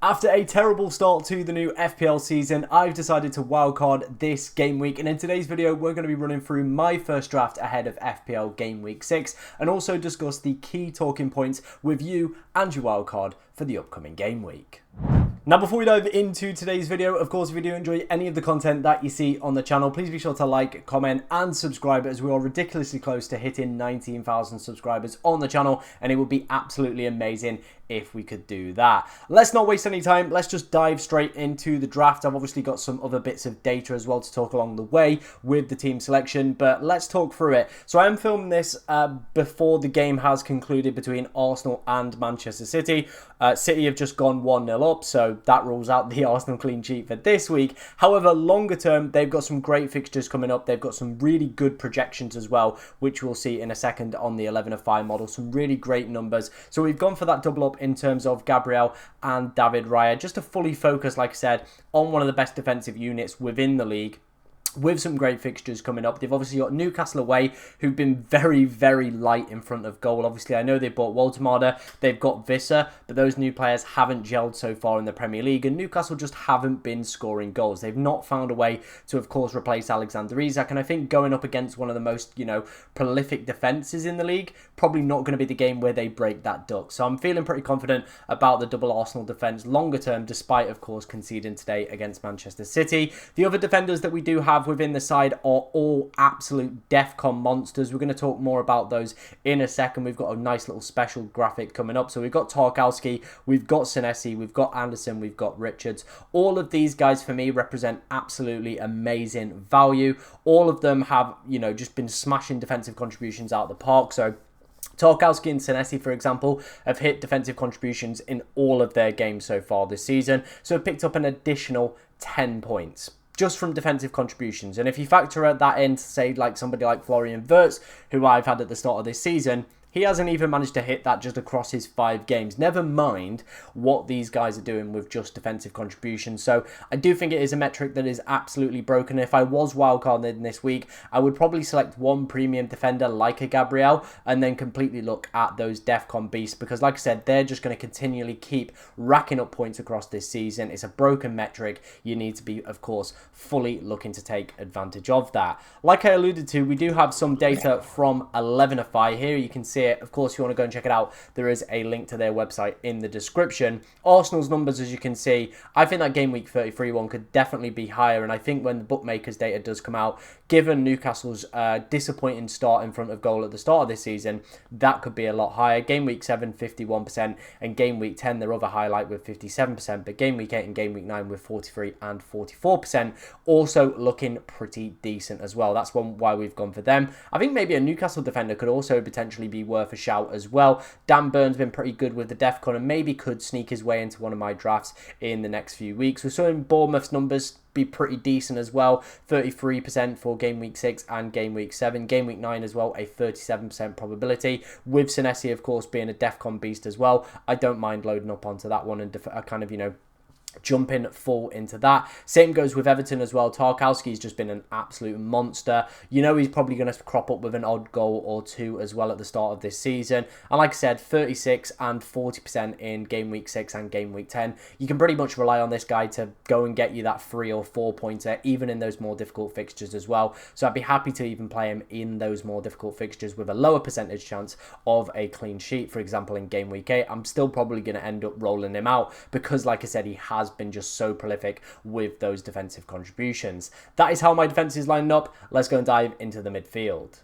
After a terrible start to the new FPL season, I've decided to wildcard this game week, and in today's video we're going to be running through my first draft ahead of FPL Game Week 6 and also discuss the key talking points with you and your wildcard for the upcoming game week. Now, before we dive into today's video, of course, if you do enjoy any of the content that you see on the channel, please be sure to like, comment, and subscribe, as we are ridiculously close to hitting 19,000 subscribers on the channel, and it would be absolutely amazing if we could do that. Let's not waste any time. Let's just dive straight into the draft. I've obviously got some other bits of data as well to talk along the way with the team selection, but let's talk through it. So I am filming this before the game has concluded between Arsenal and Manchester City. City have just gone 1-0 up, so that rules out the Arsenal clean sheet for this week. However, longer term, they've got some great fixtures coming up. They've got some really good projections as well, which we'll see in a second on the 11 of 5 model. Some really great numbers. So we've gone for that double up in terms of Gabriel and David Raya, just to fully focus, like I said, on one of the best defensive units within the league, with some great fixtures coming up. They've obviously got Newcastle away, who've been very, very light in front of goal. Obviously, I know they bought Waltemada, they've got Visser, but those new players haven't gelled so far in the Premier League, and Newcastle just haven't been scoring goals. They've not found a way to, of course, replace Alexander Isak, and I think going up against one of the most, prolific defences in the league, probably not going to be the game where they break that duck. So I'm feeling pretty confident about the double Arsenal defence longer term, despite, of course, conceding today against Manchester City. The other defenders that we do have within the side are all absolute DEFCON monsters. We're going to talk more about those in a second. We've got a nice little special graphic coming up. So we've got Tarkowski, we've got Senesi, we've got Anderson, we've got Richards. All of these guys for me represent absolutely amazing value. All of them have, just been smashing defensive contributions out of the park. So Tarkowski and Senesi, for example, have hit defensive contributions in all of their games so far this season. So have picked up an additional 10 points. Just from defensive contributions. And if you factor that in, say, like somebody like Florian Wirtz, who I've had at the start of this season, he hasn't even managed to hit that just across his 5 games. Never mind what these guys are doing with just defensive contributions. So I do think it is a metric that is absolutely broken. If I was wildcarding this week, I would probably select one premium defender like a Gabriel and then completely look at those DEFCON beasts, because like I said, they're just going to continually keep racking up points across this season. It's a broken metric. You need to be, of course, fully looking to take advantage of that. Like I alluded to, we do have some data from 11 of 5 here. You can see it. Of course, if you want to go and check it out, there is a link to their website in the description. Arsenal's numbers, as you can see, I think that game week 33 one could definitely be higher, and I think when the bookmakers data does come out, given Newcastle's disappointing start in front of goal at the start of this season, that could be a lot higher. Game week 7, 51%, and game week 10, their other highlight, with 57%, but game week 8 and game week 9 with 43 and 44%, also looking pretty decent as well. That's why we've gone for them. I think maybe a Newcastle defender could also potentially be worth a shout as well. Dan Burn's been pretty good with the DEFCON and maybe could sneak his way into one of my drafts in the next few weeks. We're seeing Bournemouth's numbers be pretty decent as well. 33% for game week 6 and game week 7. Game week 9 as well, a 37% probability, with Senesi, of course, being a DEFCON beast as well. I don't mind loading up onto that one and kind of, jumping full into that. Same goes with Everton as well. Tarkowski's just been an absolute monster. He's probably going to crop up with an odd goal or two as well at the start of this season. And like I said, 36 and 40% in game week 6 and game week 10. You can pretty much rely on this guy to go and get you that 3 or 4 pointer, even in those more difficult fixtures as well. So I'd be happy to even play him in those more difficult fixtures with a lower percentage chance of a clean sheet. For example, in game week 8, I'm still probably going to end up rolling him out because, like I said, he has been just so prolific with those defensive contributions. That is how my defense is lining up. Let's go and dive into the midfield.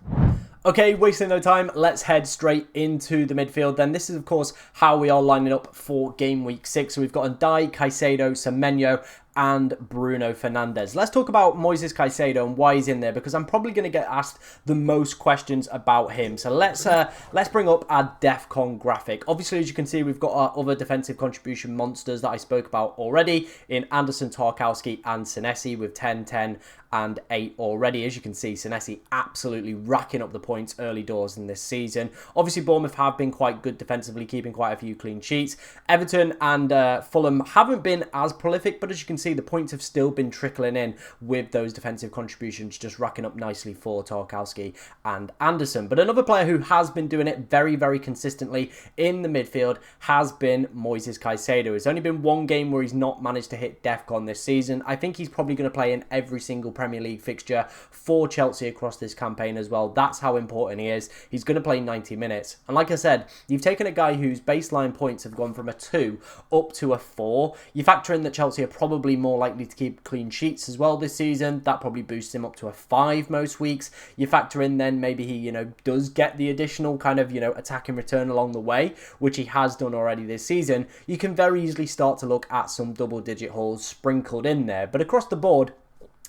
Okay, wasting no time, let's head straight into the midfield then. This is, of course, how we are lining up for game week 6. So we've got Ndai, Caicedo, Semenyo, and Bruno Fernandes. Let's talk about Moises Caicedo and why he's in there, because I'm probably going to get asked the most questions about him. So let's bring up our DEFCON graphic. Obviously, as you can see, we've got our other defensive contribution monsters that I spoke about already in Anderson, Tarkowski, and Senesi with 10, 10, and 8 already. As you can see, Senesi absolutely racking up the points early doors in this season. Obviously, Bournemouth have been quite good defensively, keeping quite a few clean sheets. Everton and Fulham haven't been as prolific, but as you can see, the points have still been trickling in with those defensive contributions just racking up nicely for Tarkowski and Anderson. But another player who has been doing it very, very consistently in the midfield has been Moises Caicedo. It's only been one game where he's not managed to hit DEFCON this season. I think he's probably going to play in every single Premier League fixture for Chelsea across this campaign as well. That's how important he is. He's going to play 90 minutes. And like I said, you've taken a guy whose baseline points have gone from a 2 up to a 4. You factor in that Chelsea are probably more likely to keep clean sheets as well this season. That probably boosts him up to a 5 most weeks. You factor in then maybe he, does get the additional kind of, attacking return along the way, which he has done already this season. You can very easily start to look at some double-digit hauls sprinkled in there. But across the board,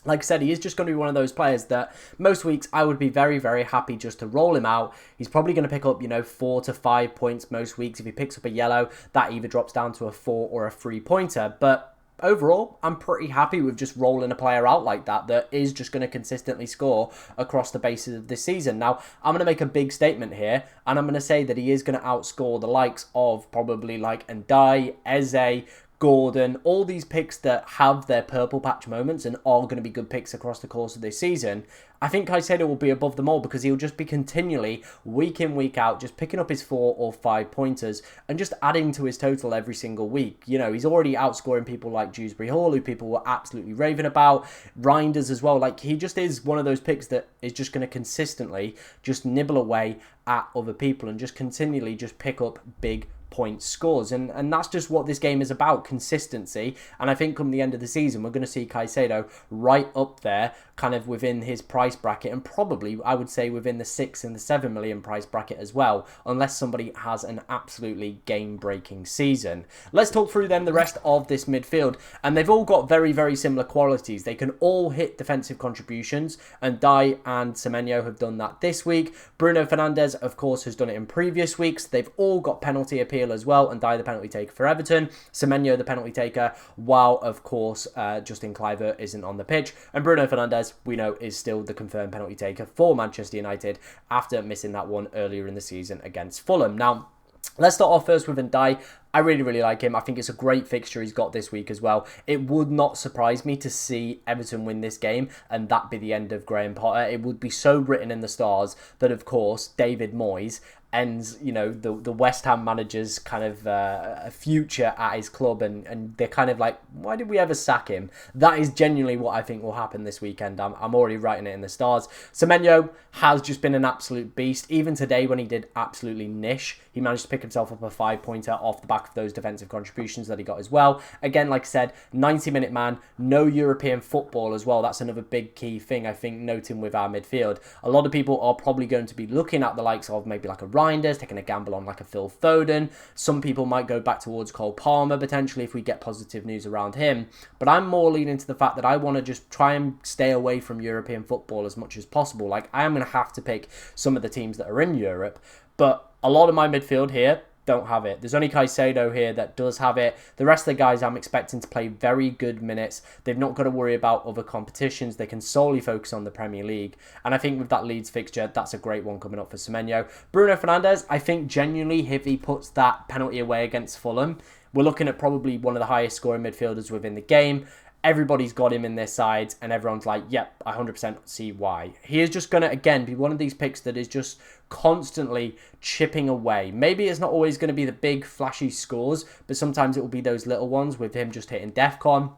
like I said, he is just going to be one of those players that most weeks I would be very, very happy just to roll him out. He's probably going to pick up, 4 to 5 points most weeks. If he picks up a yellow, that either drops down to a 4 or a 3-pointer. But overall, I'm pretty happy with just rolling a player out like that is just going to consistently score across the basis of this season. Now, I'm going to make a big statement here, and I'm going to say that he is going to outscore the likes of probably like Ndai, Eze, Gordon, all these picks that have their purple patch moments and are going to be good picks across the course of this season. I think Caicedo will be above them all because he'll just be continually, week in, week out, just picking up his 4 or 5 pointers and just adding to his total every single week. He's already outscoring people like Dewsbury Hall, who people were absolutely raving about. Reinders as well. Like, he just is one of those picks that is just going to consistently just nibble away at other people and just continually just pick up big point scores, and that's just what this game is about, consistency. And I think come the end of the season we're going to see Caicedo right up there, kind of within his price bracket, and probably I would say within the 6 and the 7 million price bracket as well, unless somebody has an absolutely game-breaking season. Let's talk through then the rest of this midfield, and they've all got very, very similar qualities. They can all hit defensive contributions, and Dai and Semenyo have done that this week. Bruno Fernandes, of course, has done it in previous weeks. They've all got penalty appeal as well, and Dai the penalty taker for Everton, Semenyo the penalty taker, while of course Justin Kluivert isn't on the pitch, and Bruno Fernandes, we know, is still the confirmed penalty taker for Manchester United after missing that one earlier in the season against Fulham. Now, let's start off first with Ndai. I really, really like him. I think it's a great fixture he's got this week as well. It would not surprise me to see Everton win this game and that be the end of Graham Potter. It would be so written in the stars that, of course, David Moyes ends, the West Ham manager's kind of a future at his club, and they're kind of like, why did we ever sack him? That is genuinely what I think will happen this weekend. I'm already writing it in the stars. Semenyo has just been an absolute beast. Even today when he did absolutely niche, he managed to pick himself up a 5-pointer off the back of those defensive contributions that he got as well. Again, like I said, 90-minute man, no European football as well. That's another big key thing, I think, noting with our midfield. A lot of people are probably going to be looking at the likes of maybe like a Reinders, taking a gamble on like a Phil Foden. Some people might go back towards Cole Palmer potentially if we get positive news around him. But I'm more leaning to the fact that I want to just try and stay away from European football as much as possible. Like, I am going to have to pick some of the teams that are in Europe, but a lot of my midfield here don't have it. There's only Caicedo here that does have it. The rest of the guys I'm expecting to play very good minutes. They've not got to worry about other competitions. They can solely focus on the Premier League. And I think with that Leeds fixture, that's a great one coming up for Semenyo. Bruno Fernandes, I think genuinely if he puts that penalty away against Fulham, we're looking at probably one of the highest scoring midfielders within the game. Everybody's got him in their sides, and everyone's like, yep, I 100% see why. He is just going to, again, be one of these picks that is just constantly chipping away. Maybe it's not always going to be the big flashy scores, but sometimes it will be those little ones with him just hitting DEFCON.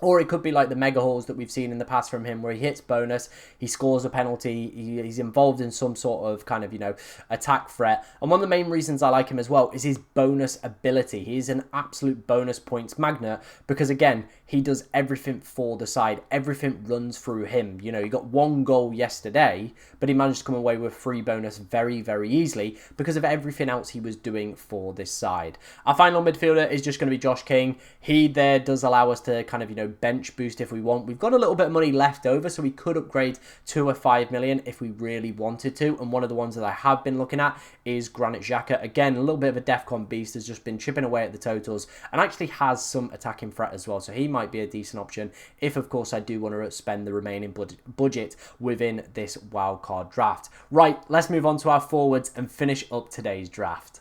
Or it could be like the mega hauls that we've seen in the past from him, where he hits bonus, he scores a penalty, he's involved in some sort of kind of, attack threat. And one of the main reasons I like him as well is his bonus ability. He is an absolute bonus points magnet because, again, he does everything for the side. Everything runs through him. He got 1 goal yesterday, but he managed to come away with 3 bonus very, very easily because of everything else he was doing for this side. Our final midfielder is just going to be Josh King. He there does allow us to kind of, bench boost if we want. We've got a little bit of money left over, so we could upgrade to a 5 million if we really wanted to. And one of the ones that I have been looking at is Granit Xhaka. Again, a little bit of a DEFCON beast, has just been chipping away at the totals and actually has some attacking threat as well. So he might be a decent option if, of course, I do want to spend the remaining budget within this wildcard draft. Right, let's move on to our forwards and finish up today's draft.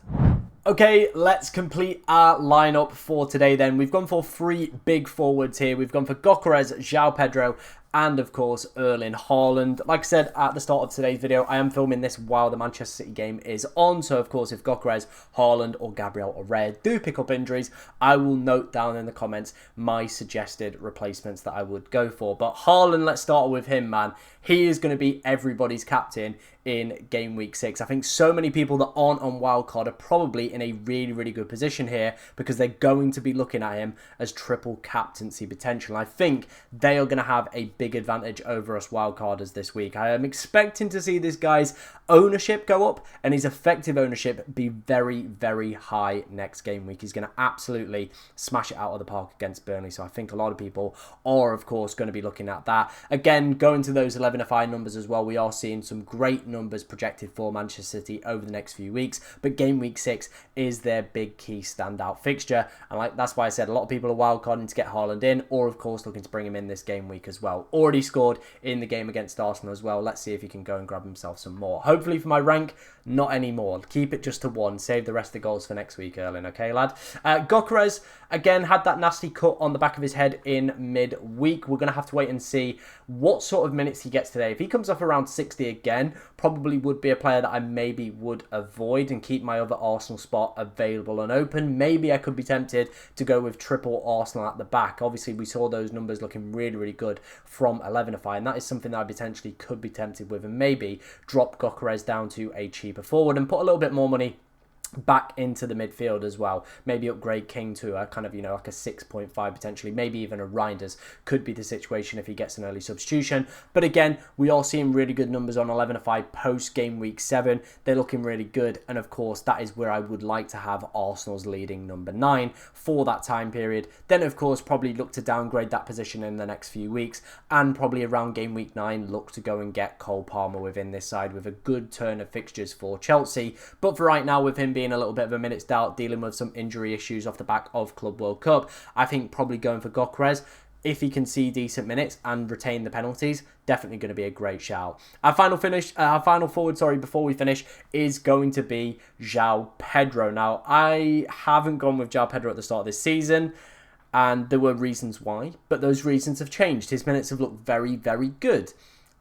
Okay, let's complete our lineup for today then. We've gone for 3 big forwards here. We've gone for Gyökeres, João Pedro, and of course Erling Haaland. Like I said at the start of today's video, I am filming this while the Manchester City game is on. So of course if Gyökeres, Haaland or Gabriel Herrera do pick up injuries, I will note down in the comments my suggested replacements that I would go for. But Haaland, let's start with him, man. He is going to be everybody's captain in game week 6. I think so many people that aren't on wildcard are probably in a really good position here because they're going to be looking at him as triple captaincy potential. I think they are going to have a big advantage over us wildcarders this week. I am expecting to see this guy's ownership go up and his effective ownership be very high next game week. He's going to absolutely smash it out of the park against Burnley. So I think a lot of people are of course going to be looking at that. Again, going to those 11FI numbers as well, we are seeing some great numbers projected for Manchester City over the next few weeks, but game week 6 is their big key standout fixture, and that's why I said a lot of people are wildcarding to get Haaland in, or of course looking to bring him in this game week as well. Already scored in the game against Arsenal as well. Let's see if he can go and grab himself some more. Hopefully for my rank, not anymore. Keep it just to 1. Save the rest of the goals for next week, Erling. Okay, lad. Gyökeres again had that nasty cut on the back of his head in mid-week. We're going to have to wait and see what sort of minutes he gets today. If he comes off around 60 again, probably would be a player that I maybe would avoid and keep my other Arsenal spot available and open. Maybe I could be tempted to go with triple Arsenal at the back. Obviously, we saw those numbers looking really good from 11FI, and that is something that I potentially could be tempted with, and maybe drop Gyökeres down to a cheaper forward and put a little bit more money back into the midfield as well. Maybe upgrade King to a kind of, like a 6.5 potentially. Maybe even a Reinders could be the situation if he gets an early substitution. But again, we are seeing really good numbers on 11FI post game week 7. They're looking really good. And of course, that is where I would like to have Arsenal's leading number 9 for that time period. Then of course, probably look to downgrade that position in the next few weeks. And probably around game week 9, look to go and get Cole Palmer within this side with a good turn of fixtures for Chelsea. But for right now, with him being a little bit of a minutes doubt, dealing with some injury issues off the back of Club World Cup, I think probably going for Gyökeres, if he can see decent minutes and retain the penalties, definitely going to be a great shout. Our final forward, before we finish, is going to be João Pedro. Now, I haven't gone with João Pedro at the start of this season, and there were reasons why, but those reasons have changed. His minutes have looked very good.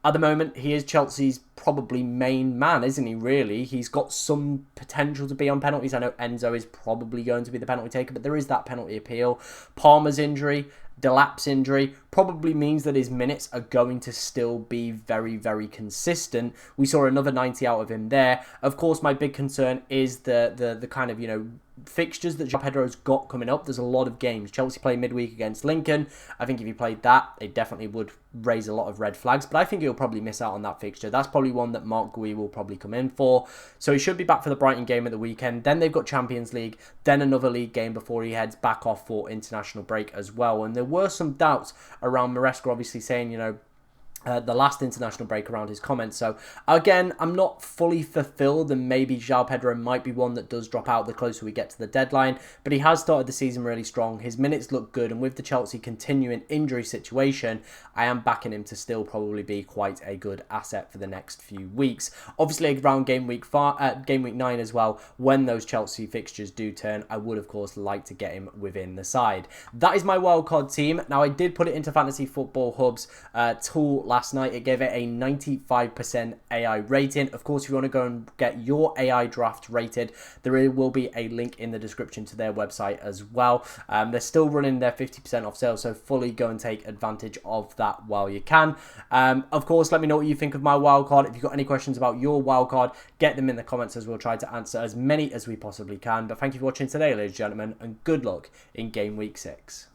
At the moment, he is Chelsea's probably main man, isn't he, really? He's got some potential to be on penalties. I know Enzo is probably going to be the penalty taker, but there is that penalty appeal. Palmer's injury, Delap's injury, probably means that his minutes are going to still be very consistent. We saw another 90 out of him there. Of course, my big concern is the kind of, fixtures that João Pedro's got coming up. There's a lot of games. Chelsea play midweek against Lincoln. I think if he played that, it definitely would raise a lot of red flags, but I think he'll probably miss out on that fixture. That's probably one that Mark Gui will probably come in for. So he should be back for the Brighton game at the weekend. Then they've got Champions League, then another league game before he heads back off for international break as well. And there were some doubts around Maresca obviously saying, the last international break around his comments. So again, I'm not fully fulfilled, and maybe João Pedro might be one that does drop out the closer we get to the deadline, but he has started the season really strong. His minutes look good, and with the Chelsea continuing injury situation, I am backing him to still probably be quite a good asset for the next few weeks. Obviously around game week 9 as well, when those Chelsea fixtures do turn, I would of course like to get him within the side. That is my wildcard team. Now I did put it into Fantasy Football Hub's tool last night. It gave it a 95% AI rating. Of course, if you want to go and get your AI draft rated, there will be a link in the description to their website as well. They're still running their 50% off sale, so fully go and take advantage of that while you can. Of course, let me know what you think of my wildcard. If you've got any questions about your wildcard, get them in the comments as we'll try to answer as many as we possibly can. But thank you for watching today, ladies and gentlemen, and good luck in game week 6.